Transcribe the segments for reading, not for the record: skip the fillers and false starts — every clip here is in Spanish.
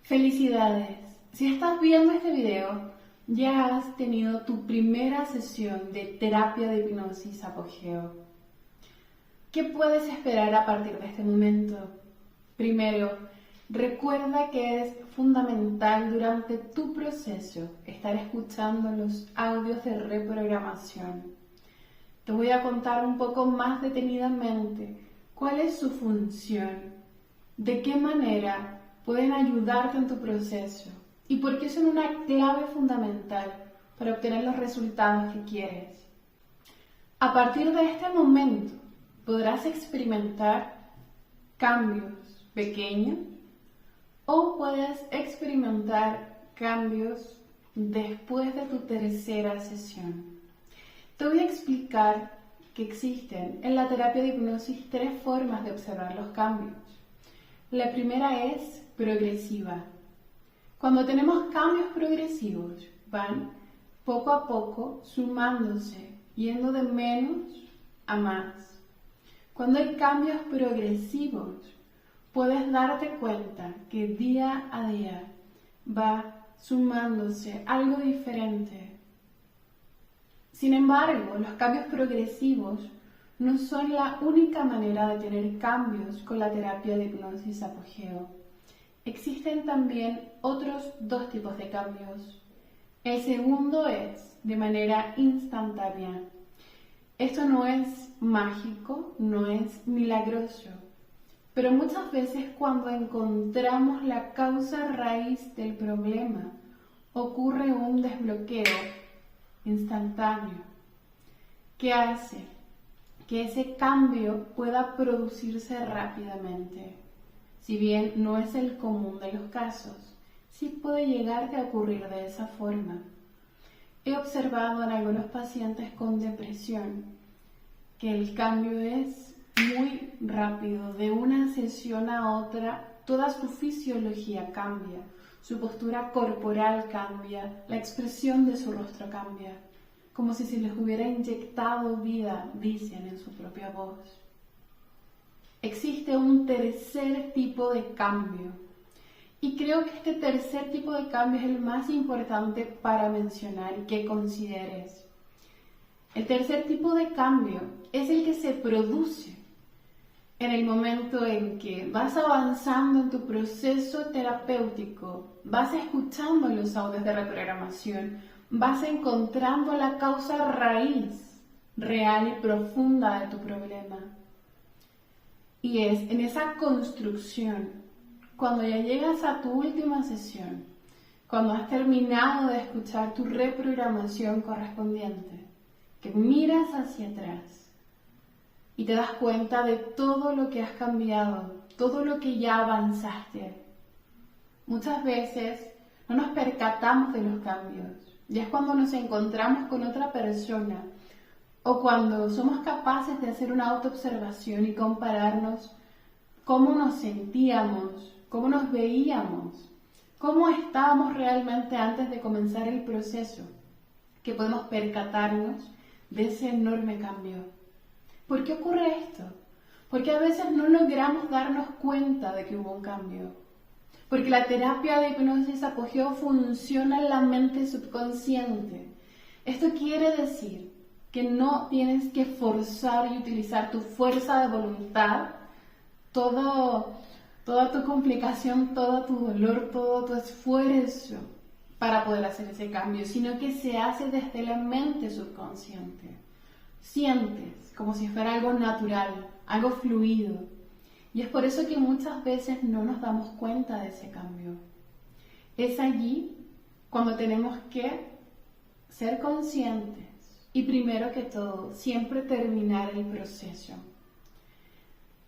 Felicidades. Si estás viendo este video, ya has tenido tu primera sesión de terapia de hipnosis apogeo. ¿Qué puedes esperar a partir de este momento? Primero, recuerda que es fundamental durante tu proceso estar escuchando los audios de reprogramación. Te voy a contar un poco más detenidamente cuál es su función, de qué manera pueden ayudarte en tu proceso y por qué son una clave fundamental para obtener los resultados que quieres. A partir de este momento podrás experimentar cambios pequeños o puedes experimentar cambios después de tu tercera sesión. Te voy a explicar que existen en la terapia de hipnosis 3 formas de observar los cambios. La primera es progresiva. Cuando tenemos cambios progresivos, van poco a poco sumándose, yendo de menos a más. Cuando hay cambios progresivos, puedes darte cuenta que día a día va sumándose algo diferente. Sin embargo, los cambios progresivos no son la única manera de tener cambios con la terapia de hipnosis apogeo. Existen también otros 2 tipos de cambios. El segundo es de manera instantánea. Esto no es mágico, no es milagroso, pero muchas veces cuando encontramos la causa raíz del problema, ocurre un desbloqueo instantáneo que hace que ese cambio pueda producirse rápidamente. Si bien no es el común de los casos, sí puede llegar a ocurrir de esa forma. He observado en algunos pacientes con depresión que el cambio es muy rápido, de una sesión a otra, toda su fisiología cambia, su postura corporal cambia, la expresión de su rostro cambia, como si se les hubiera inyectado vida, dicen en su propia voz. Existe un tercer tipo de cambio, y creo que este tercer tipo de cambio es el más importante para mencionar y que consideres. El tercer tipo de cambio es el que se produce en el momento en que vas avanzando en tu proceso terapéutico, vas escuchando los audios de reprogramación, vas encontrando la causa raíz real y profunda de tu problema. Y es en esa construcción, cuando ya llegas a tu última sesión, cuando has terminado de escuchar tu reprogramación correspondiente, que miras hacia atrás y te das cuenta de todo lo que has cambiado, todo lo que ya avanzaste. Muchas veces no nos percatamos de los cambios, ya es cuando nos encontramos con otra persona o cuando somos capaces de hacer una autoobservación y compararnos cómo nos sentíamos, cómo nos veíamos, cómo estábamos realmente antes de comenzar el proceso, que podemos percatarnos de ese enorme cambio. ¿Por qué ocurre esto? Porque a veces no logramos darnos cuenta de que hubo un cambio. Porque la terapia de hipnosis apogeo funciona en la mente subconsciente. Esto quiere decir que no tienes que forzar y utilizar tu fuerza de voluntad, toda tu complicación, todo tu dolor, todo tu esfuerzo para poder hacer ese cambio, sino que se hace desde la mente subconsciente. Sientes como si fuera algo natural, algo fluido. Y es por eso que muchas veces no nos damos cuenta de ese cambio. Es allí cuando tenemos que ser conscientes y primero que todo, siempre terminar el proceso.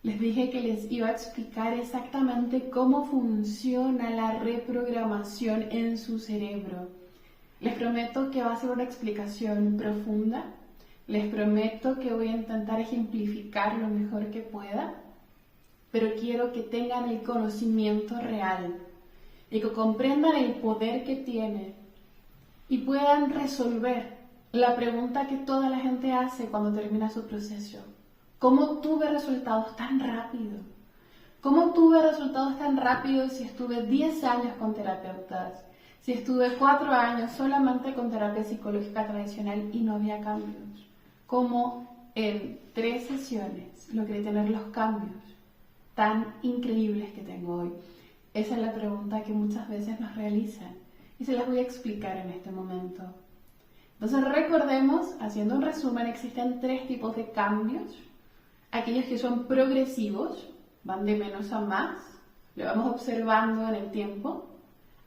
Les dije que les iba a explicar exactamente cómo funciona la reprogramación en su cerebro. Les prometo que va a ser una explicación profunda. Les prometo que voy a intentar ejemplificar lo mejor que pueda, pero quiero que tengan el conocimiento real y que comprendan el poder que tiene y puedan resolver la pregunta que toda la gente hace cuando termina su proceso. ¿Cómo tuve resultados tan rápido? ¿Cómo tuve resultados tan rápidos si estuve 10 años con terapeutas? Si estuve 4 años solamente con terapia psicológica tradicional y no había cambios. ¿Cómo en 3 sesiones logré tener los cambios tan increíbles que tengo hoy? Esa es la pregunta que muchas veces nos realizan y se las voy a explicar en este momento. Entonces recordemos, haciendo un resumen, existen 3 tipos de cambios. Aquellos que son progresivos, van de menos a más, lo vamos observando en el tiempo.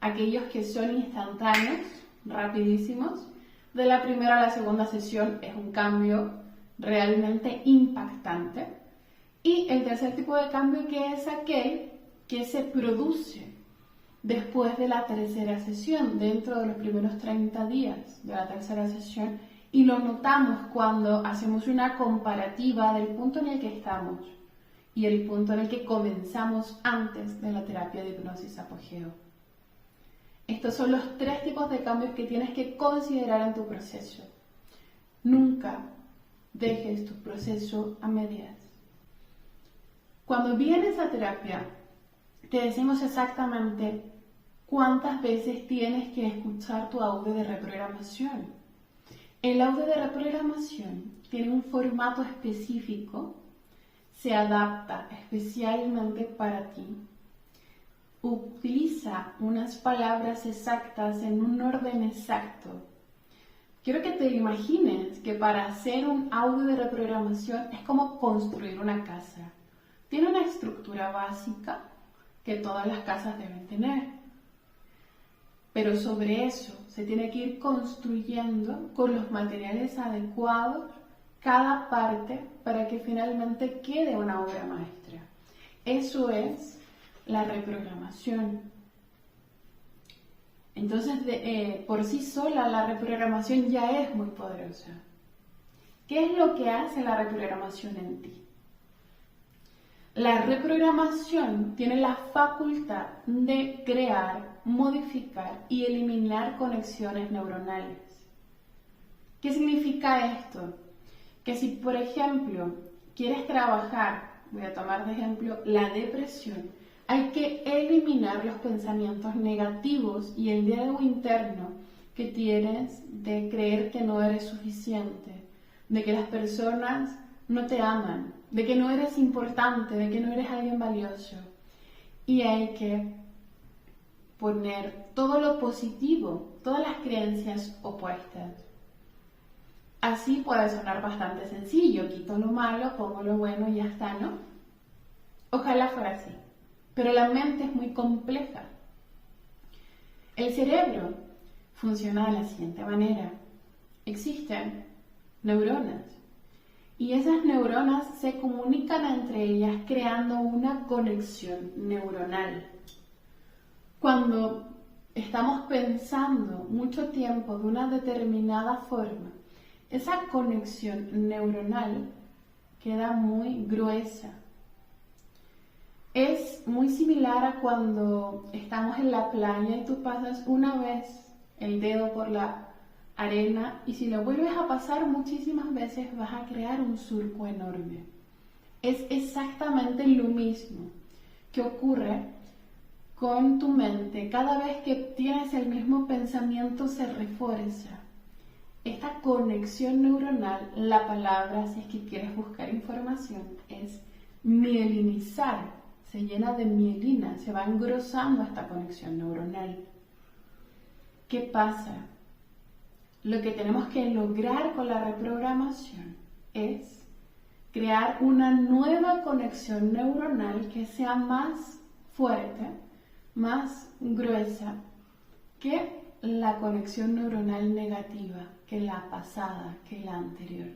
Aquellos que son instantáneos, rapidísimos, de la primera a la segunda sesión es un cambio realmente impactante. Y el tercer tipo de cambio, que es aquel que se produce después de la tercera sesión, dentro de los primeros 30 días de la tercera sesión, y lo notamos cuando hacemos una comparativa del punto en el que estamos y el punto en el que comenzamos antes de la terapia de hipnosis apogeo. Estos son los 3 tipos de cambios que tienes que considerar en tu proceso. Nunca dejes tu proceso a medias. Cuando vienes a terapia, te decimos exactamente cuántas veces tienes que escuchar tu audio de reprogramación. El audio de reprogramación tiene un formato específico, se adapta especialmente para ti, utiliza unas palabras exactas en un orden exacto. Quiero que te imagines que para hacer un audio de reprogramación es como construir una casa. Tiene una estructura básica que todas las casas deben tener, pero sobre eso se tiene que ir construyendo con los materiales adecuados cada parte para que finalmente quede una obra maestra. Eso es la reprogramación. Entonces, por sí sola, la reprogramación ya es muy poderosa. ¿Qué es lo que hace la reprogramación en ti? La reprogramación tiene la facultad de crear, modificar y eliminar conexiones neuronales. ¿Qué significa esto? Que si, por ejemplo, quieres trabajar, voy a tomar de ejemplo la depresión, hay que eliminar los pensamientos negativos y el diálogo interno que tienes de creer que no eres suficiente, de que las personas no te aman, de que no eres importante, de que no eres alguien valioso. Y hay que poner todo lo positivo, todas las creencias opuestas. Así puede sonar bastante sencillo, quito lo malo, pongo lo bueno y ya está, ¿no? Ojalá fuera así, pero la mente es muy compleja. El cerebro funciona de la siguiente manera. Existen neuronas y esas neuronas se comunican entre ellas creando una conexión neuronal. Cuando estamos pensando mucho tiempo de una determinada forma, esa conexión neuronal queda muy gruesa. Es muy similar a cuando estamos en la playa y tú pasas una vez el dedo por la arena y si lo vuelves a pasar muchísimas veces vas a crear un surco enorme. Es exactamente lo mismo que ocurre con tu mente. Cada vez que tienes el mismo pensamiento se refuerza. Esta conexión neuronal, la palabra, si es que quieres buscar información, es mielinizar. Se llena de mielina, se va engrosando esta conexión neuronal. ¿Qué pasa? Lo que tenemos que lograr con la reprogramación es crear una nueva conexión neuronal que sea más fuerte, más gruesa que la conexión neuronal negativa, que la pasada, que la anterior.